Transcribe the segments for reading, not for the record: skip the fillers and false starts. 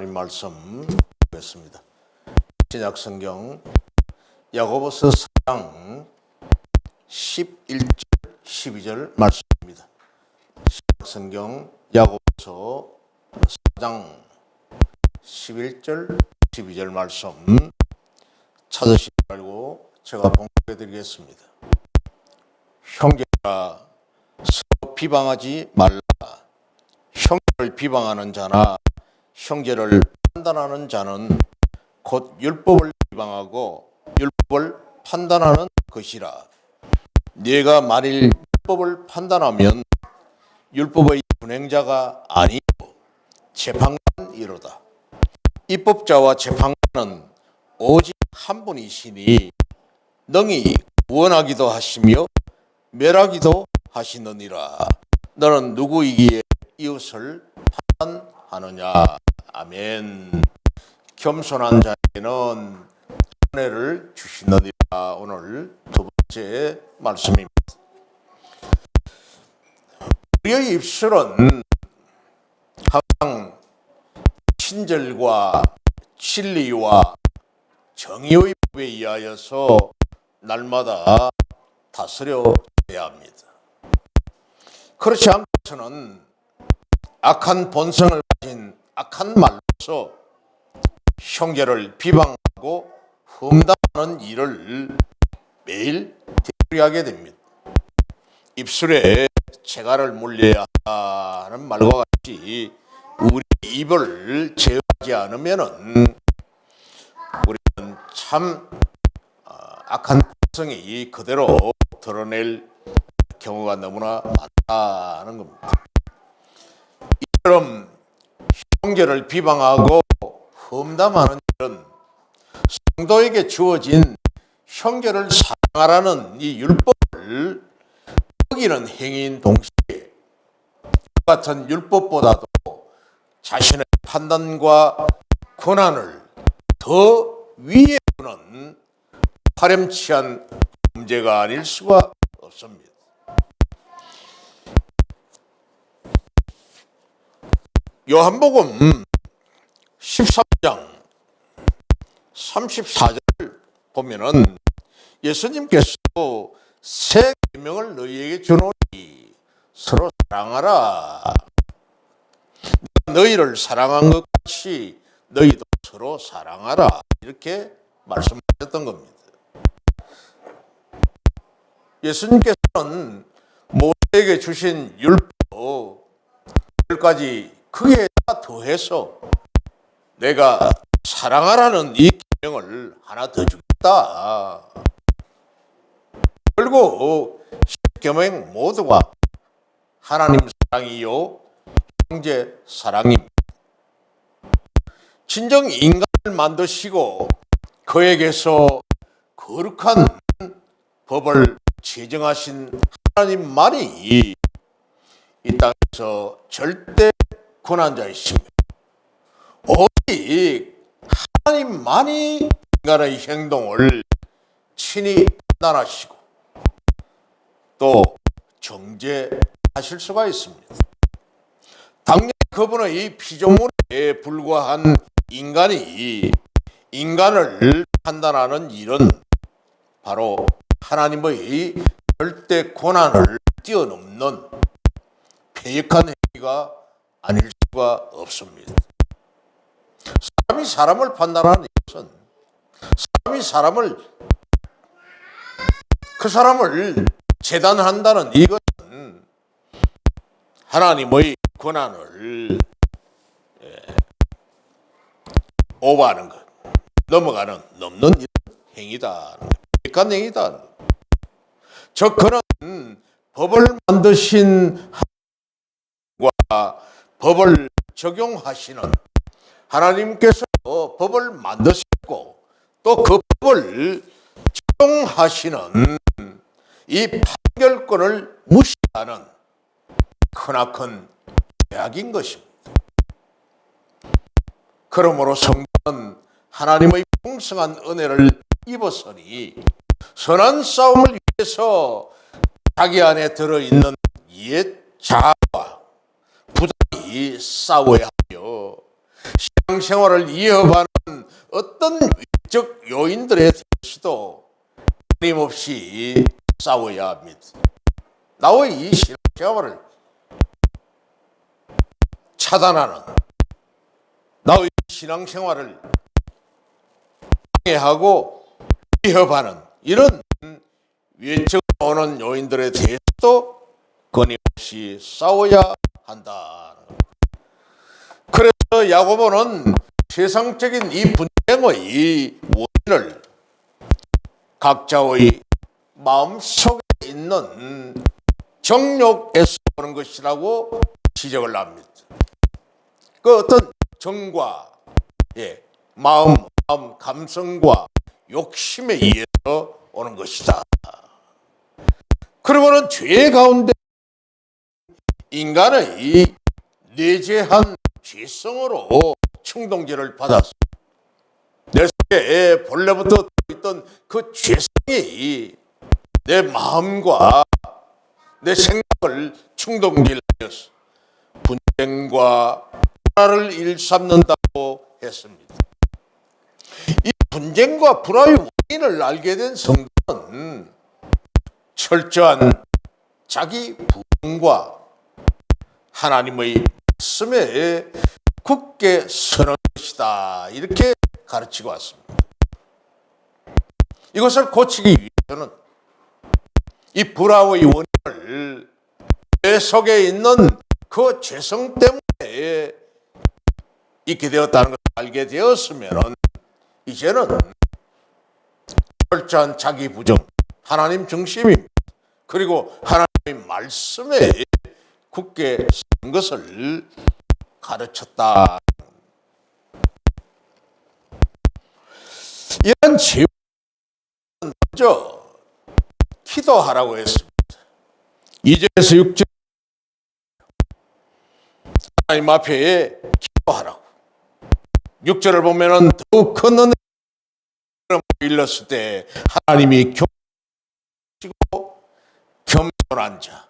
하나님 말씀 보겠습니다. 신약 성경 야고보서 4장 11절 12절 말씀입니다. 신약 성경 야고보서 4장 11절 12절 말씀 찾으시지 말고 제가 봉독해 드리겠습니다. 형제라 서로 비방하지 말라. 형제를 비방하는 자나 형제를 판단하는 자는 곧 율법을 비방하고 율법을 판단하는 것이라. 네가 만일 율법을 판단하면 율법의 분행자가 아니고 재판관이로다. 입법자와 재판관은 오직 한 분이시니 능히 구원하기도 하시며 멸하기도 하시느니라. 너는 누구이기에 이웃을 판단하느냐. 아멘. 겸손한 자에게는 은혜를 주시느니라. 오늘 두 번째 말씀입니다. 우리의 입술은 항상 친절과 진리와 정의의 법에 의하여서 날마다 다스려야 합니다. 그렇지 않고서는 악한 본성을 가진 악한 말로서 형제를 비방하고 험담하는 일을 매일 되풀이하게 됩니다. 입술에 재갈을 물려야 하는 말과 같이 우리 입을 제어하지 않으면은 우리는 참 악한 본성이 그대로 드러낼 경우가 너무나 많다는 겁니다. 이처럼 형제를 비방하고 험담하는 일은 성도에게 주어진 형제를 사랑하라는 이 율법을 어기는 행위인 동시에 같은 율법보다도 자신의 판단과 권한을 더 위에 두는 파렴치한 범죄가 아닐 수가 없습니다. 요한복음 13장 34절 보면은 예수님께서 새 계명을 너희에게 주노니 서로 사랑하라. 너희를 사랑한 것 같이 너희도 서로 사랑하라. 이렇게 말씀하셨던 겁니다. 예수님께서는 모세에게 주신 율법 10가지 거기에다 더해서 내가 사랑하라는 이 계명을 하나 더 주겠다. 결국 10계명 모두가 하나님 사랑이요 형제 사랑입니다. 진정 인간을 만드시고 그에게서 거룩한 법을 제정하신 하나님만이 이 땅에서 절대 권한자이시며 오직 하나님만이 인간의 행동을 친히 판단하시고 또 정죄하실 수가 있습니다. 당연히 그분의 피조물에 불과한 인간이 인간을 판단하는 일은 바로 하나님의 절대 권한을 뛰어넘는 패역한 행위가 아닐 수가 없습니다. 사람이 사람을 판단하는 것은 사람이 그 사람을 재단한다는 이것은 하나님의 권한을 오버하는 것, 넘는 행위다. 패역한 행위다. 즉 그는 법을 만드신 하나님과 법을 적용하시는 하나님께서 법을 만드셨고 또 그 법을 적용하시는 이 판결권을 무시하는 크나큰 죄악인 것입니다. 그러므로 성도는 하나님의 풍성한 은혜를 입었으니 선한 싸움을 위해서 자기 안에 들어있는 옛 자아와 부단히 싸워야 하며 신앙생활을 이어가는 어떤 외적 요인들에 대해서도 끊임없이 싸워야 합니다. 나의 이 신앙생활을 차단하는, 나의 신앙생활을 방해하고 위협하는 이런 외적으로 오는 요인들에 대해서도 끊임없이 싸워야 한다. 그래서 야고보는 세상적인 이 분쟁의 원인을 각자의 마음속에 있는 정욕에서 오는 것이라고 지적을 합니다. 그 어떤 정과 마음, 감성과 욕심에 의해서 오는 것이다. 그러면은 죄 가운데 인간의 내재한 죄성으로 충동질을 받았어. 내 속에 본래부터 있던 그 죄성이 내 마음과 내 생각을 충동질하였어. 분쟁과 불화를 일삼는다고 했습니다. 이 분쟁과 불화의 원인을 알게 된 성도는 철저한 자기 부흥과 하나님의 말씀에 굳게 서는 것이다. 이렇게 가르치고 왔습니다. 이것을 고치기 위해서는 이 불화의 원인을 내 속에 있는 그 죄성 때문에 있게 되었다는 것을 알게 되었으면 이제는 철저한 자기 부정, 하나님 중심입니다. 그리고 하나님의 말씀에 굳게 선 것을 가르쳤다. 이런 제목은 먼저 기도하라고 했습니다. 2절에서 6절 하나님 앞에 기도하라고. 6절을 보면은 더욱 큰 은혜를 일렀을 때 하나님이 겸손하시고 겸손한 자,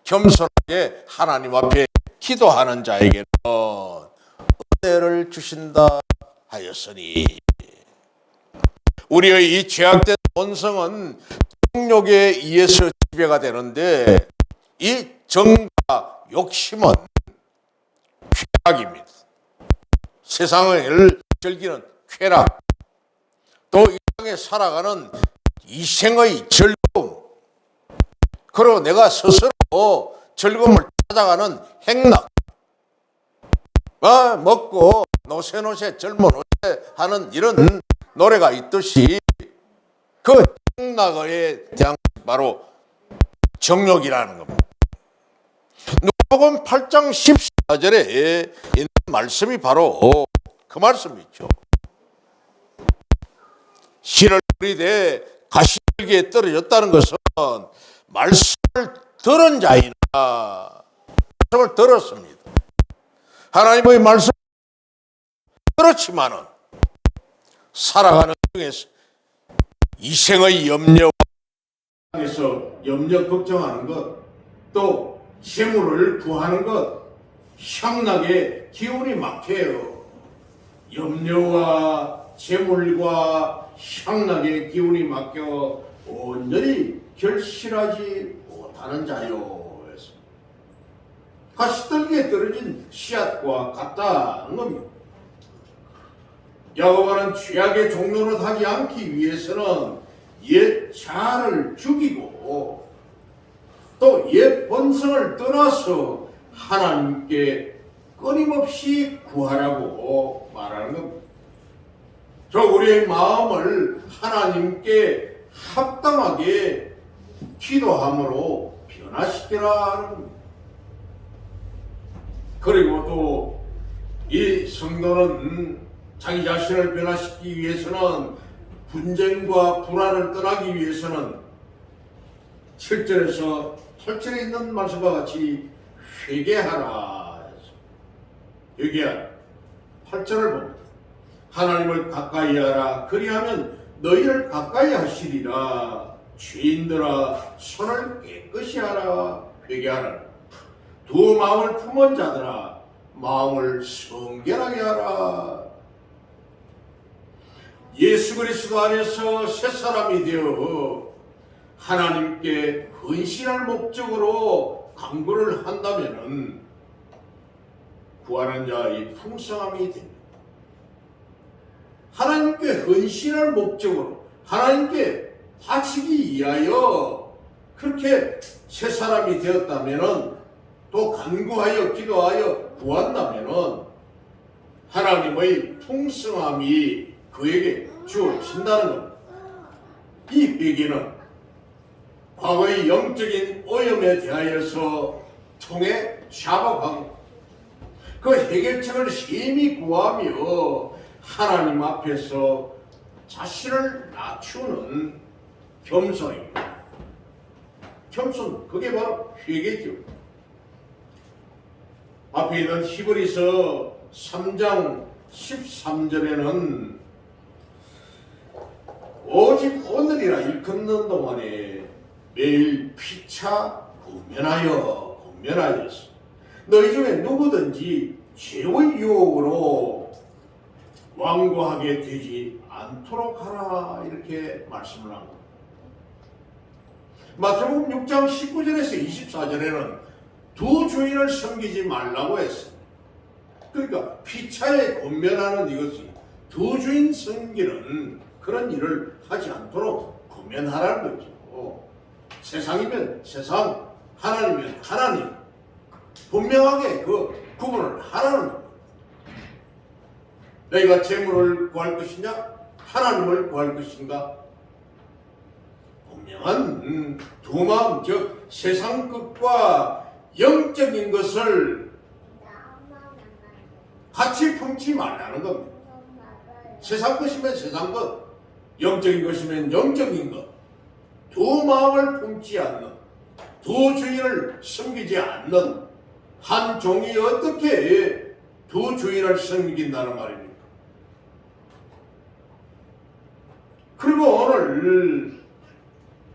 겸손하게 하나님 앞에 기도하는 자에게는 은혜를 주신다 하였으니, 우리의 이 죄악된 본성은 정욕에 의해서 지배가 되는데 이 정과 욕심은 쾌락입니다. 세상을 즐기는 쾌락, 또 이 땅에 살아가는 이생의 즐거움, 그리고 내가 스스로 즐거움을 찾아가는 행락, 먹고 노세 젊은 노세 하는 이런 노래가 있듯이 그 행락에 대한 바로 정욕이라는 겁니다. 누가복음 8장 14절에 있는 말씀이 바로 그 말씀이죠. 실을 뿌리되 가시떨기에 떨어졌다는 것은 말씀을 들은 자이나, 말씀을 들었습니다. 하나님의 말씀 그렇지만은 살아가는 중에서 이생의 염려와 염려 걱정하는 것, 또 재물을 구하는 것, 향락에 기운이 막혀요. 염려와 재물과 향락에 기운이 막혀 온전히 결실하지 못하는 자요. 가시떨기에 떨어진 씨앗과 같다는 겁니다. 야고보는 죄악의 종로로 하지 않기 위해서는 옛 자아를 죽이고 또 옛 본성을 떠나서 하나님께 끊임없이 구하라고 말하는 겁니다. 우리의 마음을 하나님께 합당하게 기도함으로 변화시키라 하는 겁니다. 그리고 또 이 성도는 자기 자신을 변화시키기 위해서는, 분쟁과 불화를 떠나기 위해서는 7절에서 8절에 있는 말씀과 같이 회개하라. 회개하라. 8절을 봅니다. 하나님을 가까이 하라. 그리하면 너희를 가까이 하시리라. 죄인들아 손을 깨끗이 하라. 회개하라. 두 마음을 품은 자들아 마음을 성결하게 하라. 예수 그리스도 안에서 새 사람이 되어 하나님께 헌신할 목적으로 강구를 한다면은 구하는 자의 풍성함이 됩니다. 하나님께 헌신할 목적으로 하나님께 바치기 위하여 그렇게 새 사람이 되었다면은 또 간구하여 기도하여 구한다면은 하나님의 풍성함이 그에게 주어진다는 겁니다. 이 회개는 과거의 영적인 오염에 대하여서 통해 자박하고 그 해결책을 심히 구하며 하나님 앞에서 자신을 낮추는 겸손입니다. 겸손, 그게 바로 회개죠. 앞에 있는 히브리서 3장 13절에는 오직 오늘이라 일컫는 동안에 매일 피차 권면하였어. 너희 중에 누구든지 죄의 유혹으로 완고하게 되지 않도록 하라, 이렇게 말씀을 합니다. 마태복음 6장 19절에서 24절에는 두 주인을 섬기지 말라고 했습니다. 그러니까 피차에 권면하는 이것이 두 주인 섬기는 그런 일을 하지 않도록 권면하라는 거죠. 세상이면 세상, 하나님이면 하나님, 분명하게 그 구분을 하라는 겁니다. 너희가 재물을 구할 것이냐 하나님을 구할 것인가? 분명한 두 마음, 즉 세상 것과 영적인 것을 같이 품지 말라는 겁니다. 세상 것이면 세상 것, 영적인 것이면 영적인 것, 두 마음을 품지 않는, 두 주인을 섬기지 않는 한 종이 어떻게 두 주인을 섬긴다는 말입니까? 그리고 오늘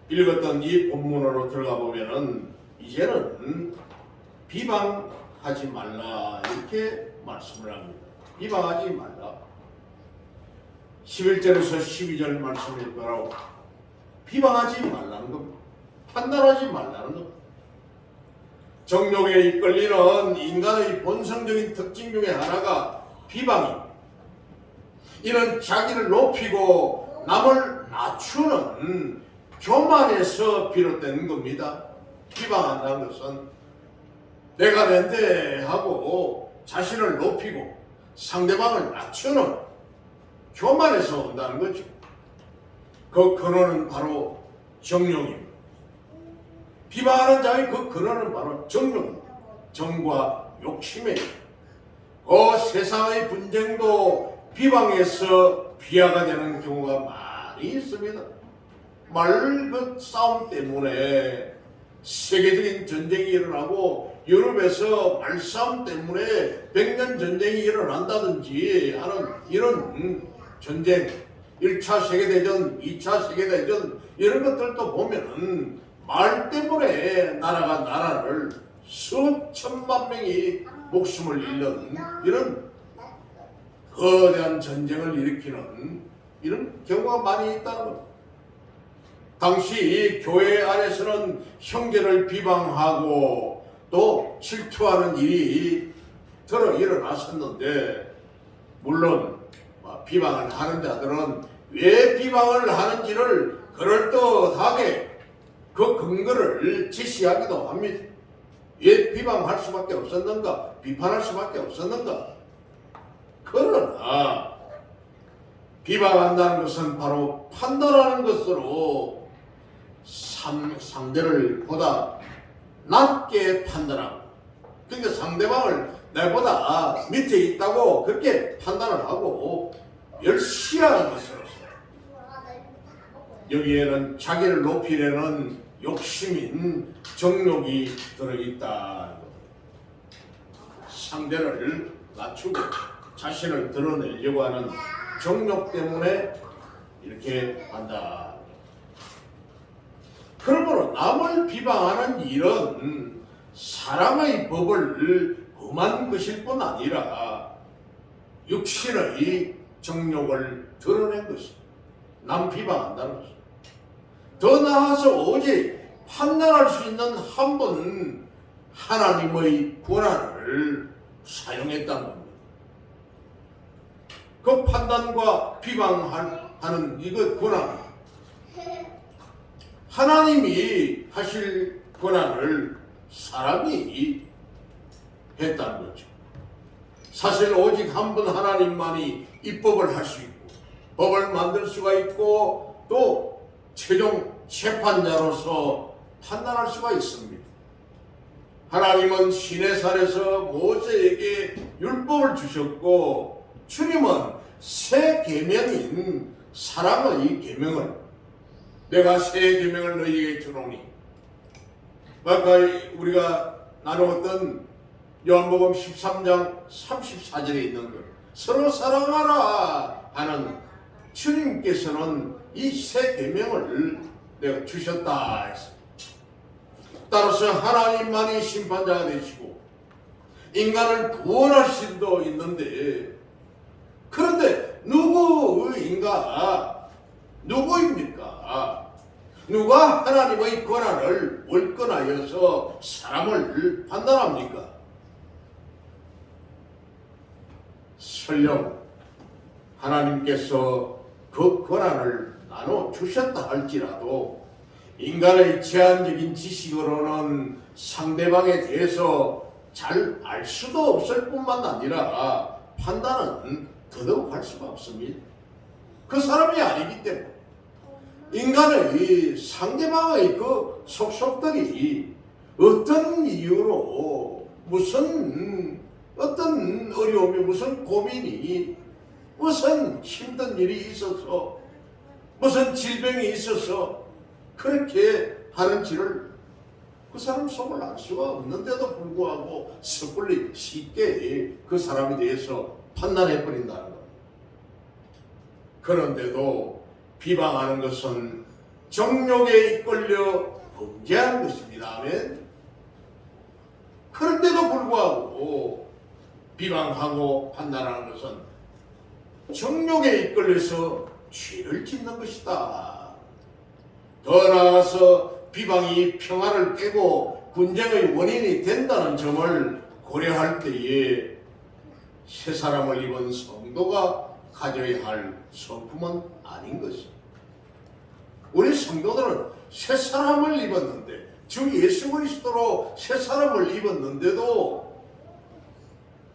읽었던 이 본문으로 들어가 보면은 이제는 비방하지 말라, 이렇게 말씀을 합니다. 비방하지 말라. 11절에서 12절 말씀을 읽더라고. 비방하지 말라는 겁니다. 판단하지 말라는 겁니다. 정욕에 이끌리는 인간의 본성적인 특징 중에 하나가 비방입니다. 이는 자기를 높이고 남을 낮추는 교만에서 비롯된 겁니다. 비방한다는 것은 내가 낸데 하고 자신을 높이고 상대방을 낮추는 교만에서 온다는 거죠. 그 근원은 바로 정욕입니다. 비방하는 자의 그 근원은 바로 정욕입니다. 정과 욕심이에요. 그 세상의 분쟁도 비방에서 비하가 되는 경우가 많이 있습니다. 그 싸움 때문에 세계적인 전쟁이 일어나고 유럽에서 말싸움 때문에 백년 전쟁이 일어난다든지 하는 이런 전쟁, 1차 세계대전, 2차 세계대전 이런 것들도 보면은 말 때문에 나라를 수천만 명이 목숨을 잃는 이런 거대한 전쟁을 일으키는 이런 경우가 많이 있다는 겁니다. 당시 교회 안에서는 형제를 비방하고 또 질투하는 일이 들어 일어났었는데, 물론 비방을 하는 자들은 왜 비방을 하는지를 그럴듯하게 그 근거를 제시하기도 합니다. 왜 비방할 수밖에 없었는가? 비판할 수밖에 없었는가? 그러나 비방한다는 것은 바로 판단하는 것으로 상대를 보다 낮게 판단하고, 그러니까 상대방을 내보다 밑에 있다고 그렇게 판단을 하고 멸시하는 것으로서 여기에는 자기를 높이려는 욕심인 정욕이 들어있다. 상대를 낮추고 자신을 드러내려고 하는 정욕 때문에 이렇게 한다. 그러므로 남을 비방하는 일은 사람의 법을 범한 것일 뿐 아니라 육신의 정욕을 드러낸 것입니다. 남 비방한다는 것입니다. 더 나아가서 오직 판단할 수 있는 한 분 하나님의 권한을 사용했다는 겁니다. 그 판단과 비방하는 이거 권한, 하나님이 하실 권한을 사람이 했다는 거죠. 사실 오직 한 분 하나님만이 입법을 할 수 있고 법을 만들 수가 있고 또 최종 재판자로서 판단할 수가 있습니다. 하나님은 시내산에서 모세에게 율법을 주셨고 주님은 새 계명인 사랑의 계명을 내가 새 계명을 너희에게 주노니, 아까 우리가 나누었던 요한복음 13장 34절에 있는 것, 서로 사랑하라 하는 주님께서는 이 새 계명을 내가 주셨다 했습니다. 따라서 하나님만이 심판자가 되시고 인간을 구원할 수도 있는데, 그런데 누구입니까? 누가 하나님의 권한을 월권하여서 사람을 판단합니까? 설령 하나님께서 그 권한을 나눠 주셨다 할지라도 인간의 제한적인 지식으로는 상대방에 대해서 잘 알 수도 없을 뿐만 아니라 판단은 더더욱 할 수가 없습니다. 그 사람이 아니기 때문에 인간의 상대방의 그 속속들이 어떤 이유로 무슨 어떤 어려움이, 무슨 고민이, 무슨 힘든 일이 있어서, 무슨 질병이 있어서 그렇게 하는지를 그 사람 속을 알 수가 없는데도 불구하고 섣불리 쉽게 그 사람에 대해서 판단해버린다는 겁니다. 그런데도 비방하는 것은 정욕에 이끌려 범죄하는 것입니다. 아멘. 그런데도 불구하고 비방하고 판단하는 것은 정욕에 이끌려서 죄를 짓는 것이다. 더 나아가서 비방이 평화를 깨고 분쟁의 원인이 된다는 점을 고려할 때에 새 사람을 입은 성도가 가져야 할 성품은 아닌 것입니다. 우리 성도들은 새 사람을 입었는데, 주 예수 그리스도로 새 사람을 입었는데도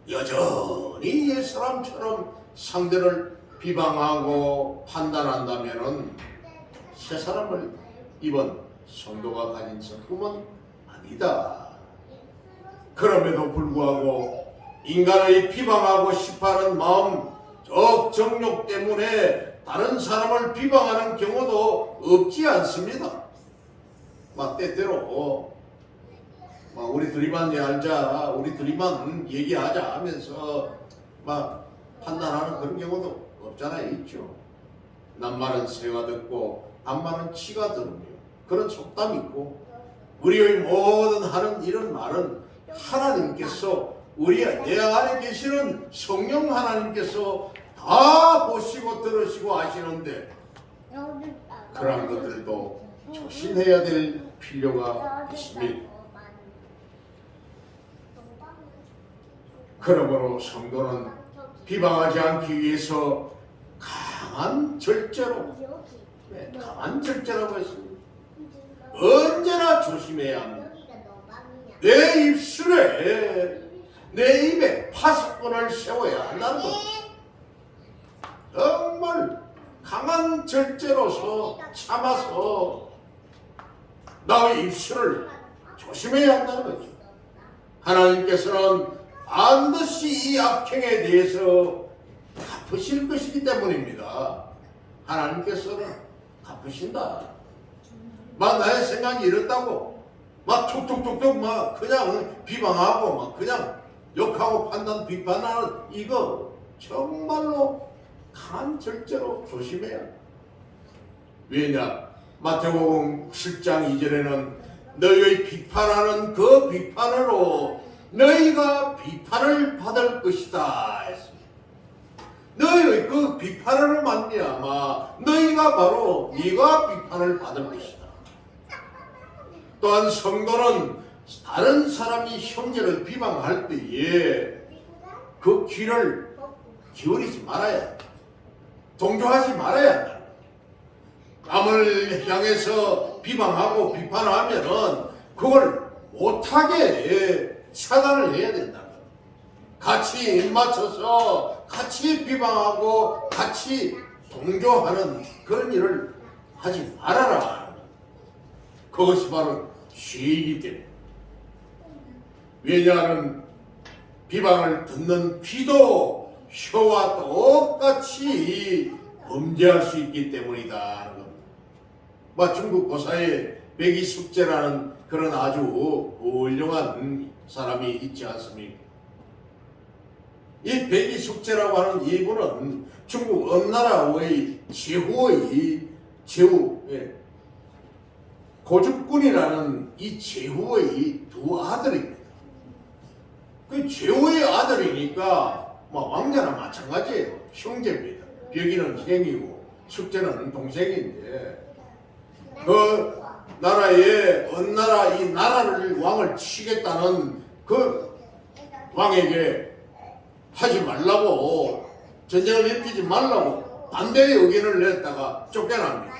여전히 옛 사람처럼 상대를 비방하고 판단한다면은 새 사람을 입은 성도가 가진 성품은 아니다. 그럼에도 불구하고 인간의 비방하고 싶어하는 마음, 정욕 때문에 다른 사람을 비방하는 경우도 없지 않습니다. 막 때때로 우리 둘이만 알자, 우리 둘이만 얘기하자 하면서 막 판단하는 그런 경우도 없잖아요. 있죠. 남말은 새가 듣고 암말은 치가 들으며, 그런 속담이 있고, 우리의 모든 하는 이런 말은 하나님께서, 내 안에 계시는 성령 하나님께서 다 보시고 들으시고 아시는데 그런 것들도 조심해야 될 필요가 있습니다. 그러므로 성도는 비방하지 않기 위해서 강한 절제로, 강한 절제라고 했습니다. 언제나 조심해야 합니다. 내 입술에, 내 입에 파수꾼을 세워야 한다는 겁니다. 정말 강한 절제로서 참아서 나의 입술을 조심해야 한다는 거죠. 하나님께서는 반드시 이 악행에 대해서 갚으실 것이기 때문입니다. 하나님께서는 갚으신다. 막 나의 생각이 이렇다고 막 툭툭툭툭 막 그냥 비방하고 막 그냥 욕하고 판단 비판하는 이거 정말로 강한 절제로 조심해야. 왜냐? 마태복음 7장 2절에는 너희의 비판하는 그 비판으로 너희가 비판을 받을 것이다 했습니다. 너희의 그 비판으로 말미암아 너희가 바로 네가 비판을 받을 것이다. 또한 성도는 다른 사람이 형제를 비방할 때에 그 귀를 기울이지 말아야 한다. 동조하지 말아야 한다. 남을 향해서 비방하고 비판하면은 그걸 못하게 차단을 해야 된다. 같이 입맞춰서 같이 비방하고 같이 동조하는 그런 일을 하지 말아라. 그것이 바로 죄이기 때문에. 왜냐하면 비방을 듣는 귀도 혀와 똑같이 범죄할 수 있기 때문이다 하는 겁니다. 중국 고사에 백이숙제라는 그런 아주 훌륭한 사람이 있지 않습니까? 이 백이숙제라고 하는 이분은 중국 어느 나라의 제후 고죽군이라는 이 제후의 두 아들입니다. 그 제후의 아들이니까 왕자나 마찬가지예요. 형제입니다. 벽이는 형이고 숙제는 동생인데 그 나라에 어느 나라 이 나라를 왕을 치겠다는 그 왕에게 하지 말라고 전쟁을 일으키지 말라고 반대의 의견을 냈다가 쫓겨납니다.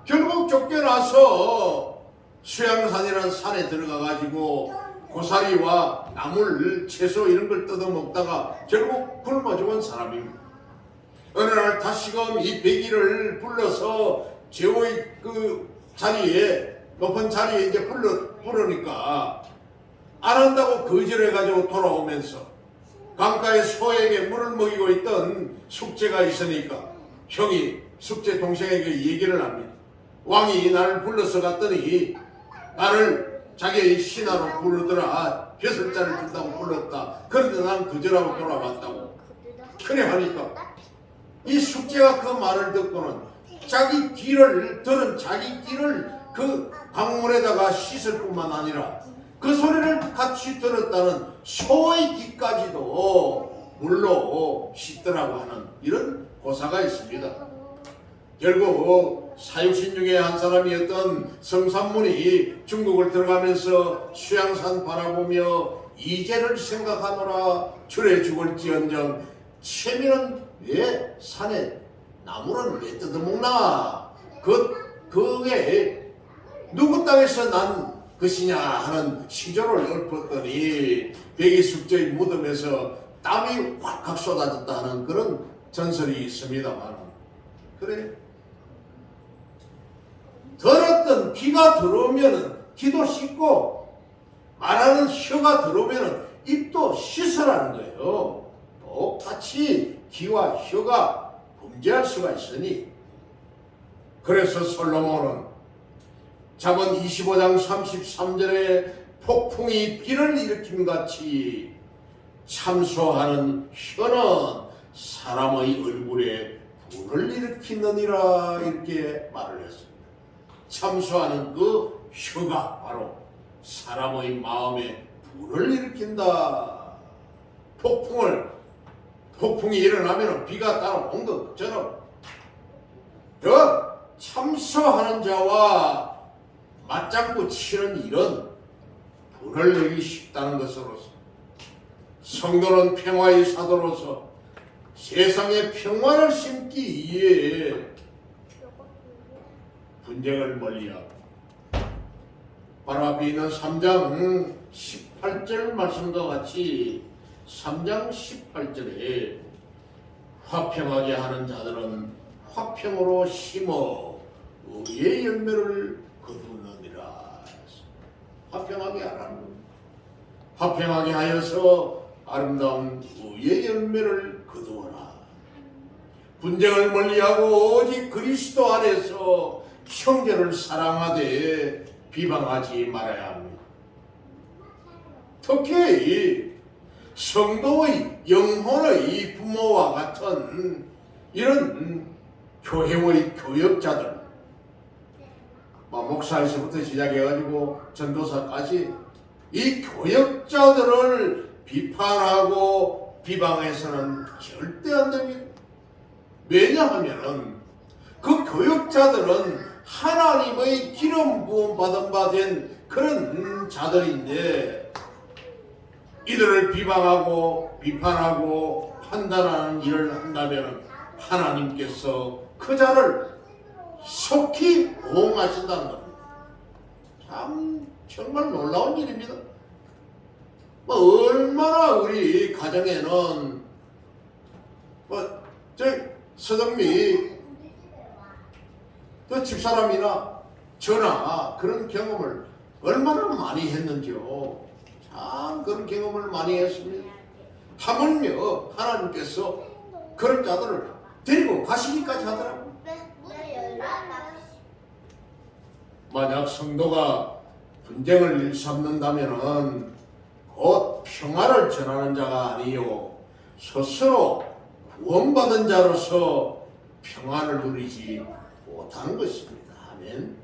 결국 쫓겨나서 수양산이라는 산에 들어가 가지고 고사리와 나물, 채소 이런 걸 뜯어먹다가 결국 굶어 죽은 사람입니다. 어느 날 다시금 이 백이를 불러서 제후의 그 자리에 높은 자리에 이제 부르니까 안 한다고 거절해가지고 돌아오면서 강가에 소에게 물을 먹이고 있던 숙제가 있으니까 형이 숙제 동생에게 얘기를 합니다. 왕이 나를 불러서 갔더니 나를 자기의 신하로 부르더라. 벼슬자를 준다고 불렀다. 그런데 난 거절하고 돌아왔다고. 그래 하니까 이 숙제가 그 말을 듣고는 자기 귀를 들은 자기 귀를 그 강물에다가 씻을 뿐만 아니라 그 소리를 같이 들었다는 소의 귀까지도 물로 씻더라고 하는 이런 고사가 있습니다. 결국 사육신 중에 한 사람이었던 성산문이 중국을 들어가면서 수양산 바라보며 이제를 생각하노라. 줄에 죽을지언정 채미는 왜 산에 나무를 왜 뜯어먹나? 그게 누구 땅에서 난 것이냐 하는 시조를 읊었더니 백이숙제의 무덤에서 땀이 확확 쏟아졌다 하는 그런 전설이 있습니다만, 그래 들었던 귀가 들어오면은 귀도 씻고 말하는 혀가 들어오면은 입도 씻으라는 거예요. 똑같이 귀와 혀가 범죄할 수가 있으니. 그래서 솔로몬은 잠언 25장 33절에 폭풍이 비를 일으킴 같이 참소하는 혀는 사람의 얼굴에 불을 일으키느니라 이렇게 말을 했습니다. 참소하는 그 혀가 바로 사람의 마음에 불을 일으킨다. 폭풍이 일어나면 비가 따라온 것처럼 참소하는 자와 맞장구 치는 일은 불을 내기 쉽다는 것으로서 성도는 평화의 사도로서 세상에 평화를 심기 위해 분쟁을 멀리하고 바로 앞에 있는 3장 18절 말씀과 같이 3장 18절에 화평하게 하는 자들은 화평으로 심어 의의 열매를 거두느니라. 화평하게 하라는 겁니다. 화평하게 하여서 아름다운 의의 열매를 거두어라. 분쟁을 멀리하고 오직 그리스도 안에서 형제를 사랑하되 비방하지 말아야 합니다. 특히 성도의 영혼의 부모와 같은 이런 교회의 교역자들, 목사에서부터 시작해가지고 전도사까지 이 교역자들을 비판하고 비방해서는 절대 안 됩니다. 왜냐하면은 그 교역자들은 하나님의 기름 부음 받은 바 된 그런 자들인데 이들을 비방하고 비판하고 판단하는 일을 한다면 하나님께서 그 자를 속히 보응하신다는 겁니다. 참 정말 놀라운 일입니다. 얼마나 우리 가정에는 서정미 집사람이나 저나 그런 경험을 얼마나 많이 했는지요. 참 그런 경험을 많이 했습니다. 하물며 하나님께서 그런 자들을 데리고 가시기까지 하더라고요. 만약 성도가 분쟁을 일삼는다면은 곧 평화를 전하는 자가 아니요 스스로 구원받은 자로서 평화를 누리지 못하는 것입니다. 아멘.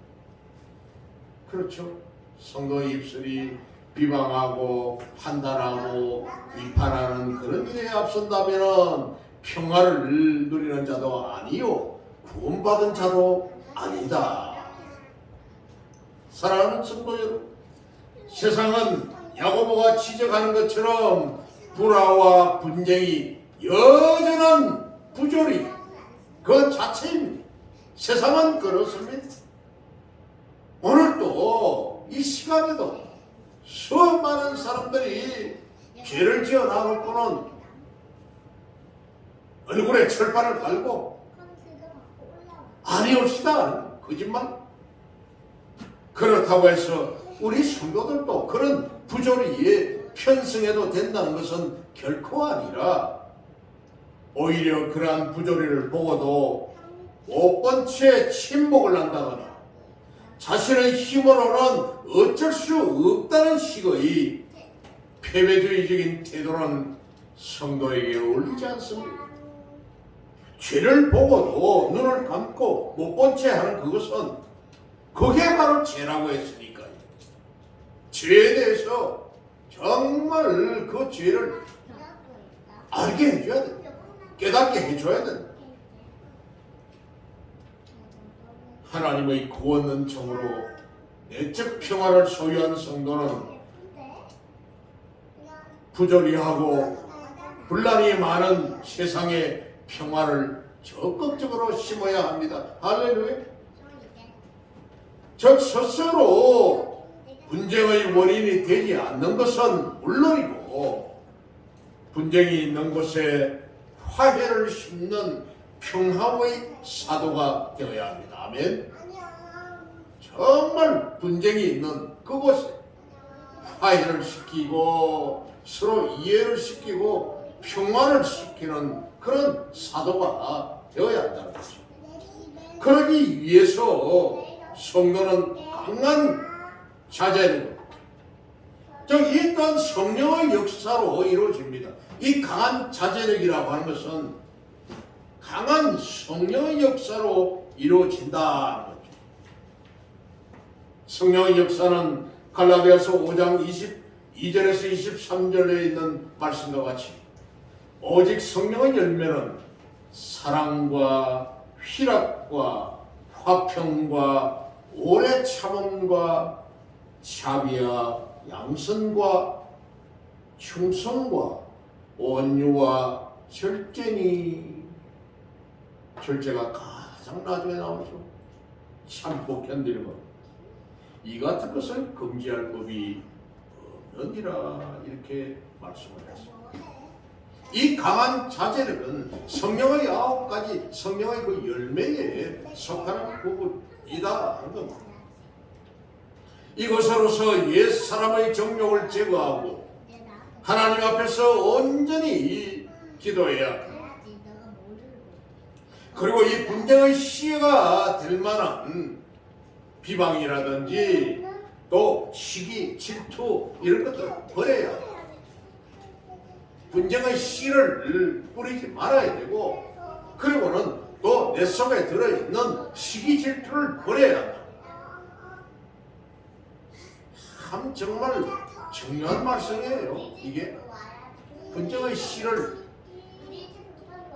그렇죠. 성도의 입술이 비방하고 판단하고 비판하는 그런 일에 앞선다면 평화를 누리는 자도 아니요 구원받은 자도 아니다. 사랑하는 성도 여러분, 세상은 야고보가 지적하는 것처럼 불화와 분쟁이 여전한 부조리 그 자체입니다. 세상은 그렇습니다. 오늘도 이 시간에도 수많은 사람들이 죄를 지어 나놓고는 얼굴에 철판을 깔고 아니옵시다 거짓말. 그렇다고 해서 우리 성도들도 그런 부조리에 편승해도 된다는 것은 결코 아니라 오히려 그러한 부조리를 보고도 못 본 채 침묵을 한다거나 자신의 힘으로는 어쩔 수 없다는 식의 패배주의적인 태도는 성도에게 어울리지 않습니다. 죄를 보고도 눈을 감고 못 본 채 하는 그것은 그게 바로 죄라고 했으니까요. 죄에 대해서 정말 그 죄를 알게 해줘야 된다. 깨닫게 해줘야 된다. 하나님의 구원 은총으로 내적 평화를 소유한 성도는 부조리하고 분란이 많은 세상에 평화를 적극적으로 심어야 합니다. 할렐루야. 즉 스스로 분쟁의 원인이 되지 않는 것은 물론이고 분쟁이 있는 곳에 화해를 심는 평화의 사도가 되어야 합니다. 아멘. 정말 분쟁이 있는 그곳에 화해를 시키고 서로 이해를 시키고 평화를 시키는 그런 사도가 되어야 한다는 거죠. 그러기 위해서 성도는 강한 자제력, 이 또한 성령의 역사로 이루어집니다. 이 강한 자제력이라고 하는 것은 강한 성령의 역사로 이루어진다는 거죠. 성령의 역사는 갈라디아서 5장 22절에서 23절에 있는 말씀과 같이 오직 성령의 열매는 사랑과 희락과 화평과 오래 참음과 자비와 양선과 충성과 온유와 절제니, 절제가 가장 나중에 나오죠. 참고 견디는 것, 이 같은 것을 금지할 법이 없느니라, 이렇게 말씀을 했습니다. 이 강한 자제력은 성령의 9가지 성령의 그 열매에 속하는 부분이다 하는 겁니다. 이것으로서 옛 사람의 정욕을 제거하고 하나님 앞에서 온전히 기도해야 합니다. 그리고 이 분쟁의 시해가 될 만한 비방이라든지 또 시기, 질투 이런 것들을 버려야 합니다. 분쟁의 씨를 뿌리지 말아야 되고, 그리고는 또 내 속에 들어있는 시기 질투를 버려야 한다. 정말 중요한 말씀이에요. 이게 분정의 씨를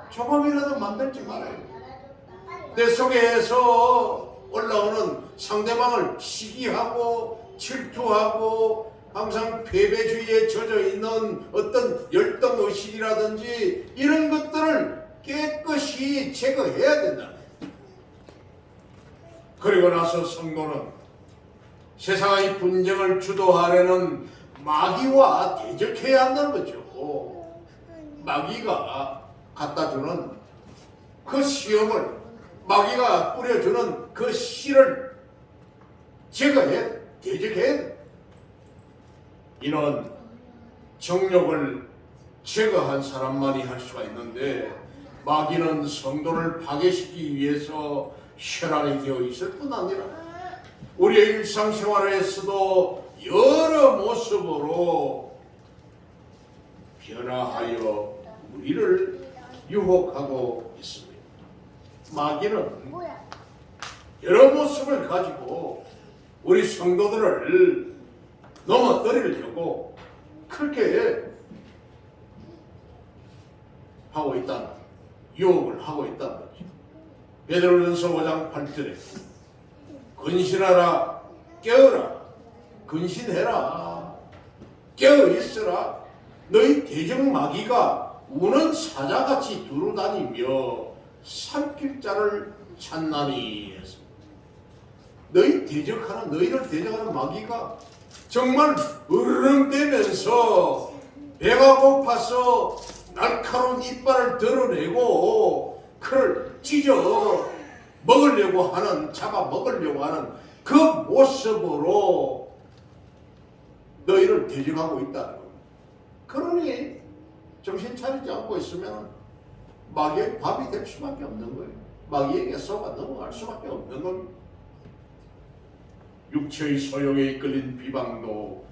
조금이라도 만들지 말아요. 내 속에서 올라오는 상대방을 시기하고 질투하고 항상 패배주의에 젖어 있는 어떤 열등의식이라든지 이런 것들을 깨끗이 제거해야 된다. 그리고 나서 성도는 세상의 분쟁을 주도하려는 마귀와 대적해야 한다는 거죠. 마귀가 갖다주는 그 시험을, 마귀가 뿌려주는 그 씨를 제거해, 대적해. 이런 정욕을 제거한 사람만이 할 수가 있는데, 마귀는 성도를 파괴시키기 위해서 혈안이 되어 있을 뿐 아니라 우리의 일상생활에서도 여러 모습으로 변화하여 우리를 유혹하고 있습니다. 마귀는 여러 모습을 가지고 우리 성도들을 넘어뜨리려고 그렇게 하고 있다는, 유혹을 하고 있다는 거죠. 베드로전서 5장 8절에 근신하라, 깨어라, 근신해라, 깨어있으라. 너희 대적 마귀가 우는 사자같이 두루다니며 삼킬 자를 찾나니 했습니다. 너희를 대적하는 마귀가 정말 으르렁대면서 배가 고파서 날카로운 이빨을 드러내고 그를 찢어 먹으려고 하는, 잡아 먹으려고 하는 그 모습으로 너희를 대적하고 있다는 겁니다. 그러니 정신 차리지 않고 있으면 마귀의 밥이 될 수밖에 없는 거예요. 마귀에게 속아 넘어갈 수밖에 없는 겁니다. 육체의 소욕에 이끌린 비방도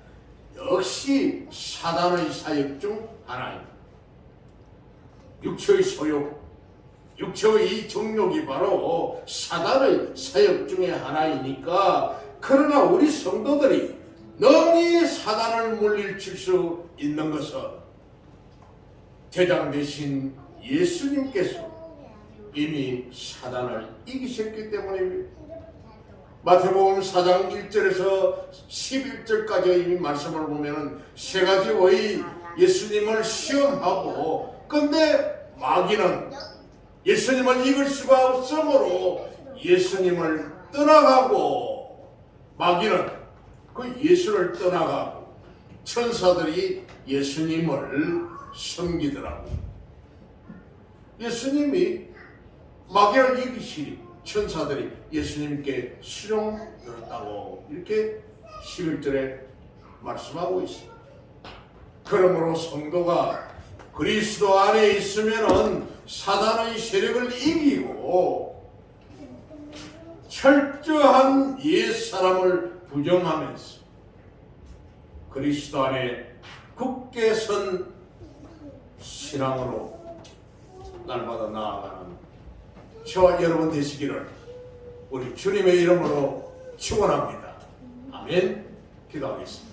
역시 사단의 사역 중 하나입니다. 육체의 소욕, 육체의 이 정욕이 바로 사단의 사역 중에 하나이니까, 그러나 우리 성도들이 능히 사단을 물리칠 수 있는 것은 제장 되신 예수님께서 이미 사단을 이기셨기 때문입니다. 마태복음 4장 1절에서 11절까지의 이 말씀을 보면은 세 가지의 예수님을 시험하고, 근데 마귀는 예수님을 이길 수가 없으므로 예수님을 떠나가고, 마귀는 그 예수를 떠나가고 천사들이 예수님을 섬기더라고. 예수님이 마귀를 이기시니 천사들이 예수님께 수종들었다고 이렇게 11절에 말씀하고 있습니다. 그러므로 성도가 그리스도 안에 있으면은 사단의 세력을 이기고 철저한 옛사람을 부정하면서 그리스도 안에 굳게 선 신앙으로 날마다 나아가는 저와 여러분 되시기를 우리 주님의 이름으로 축원합니다. 아멘. 기도하겠습니다.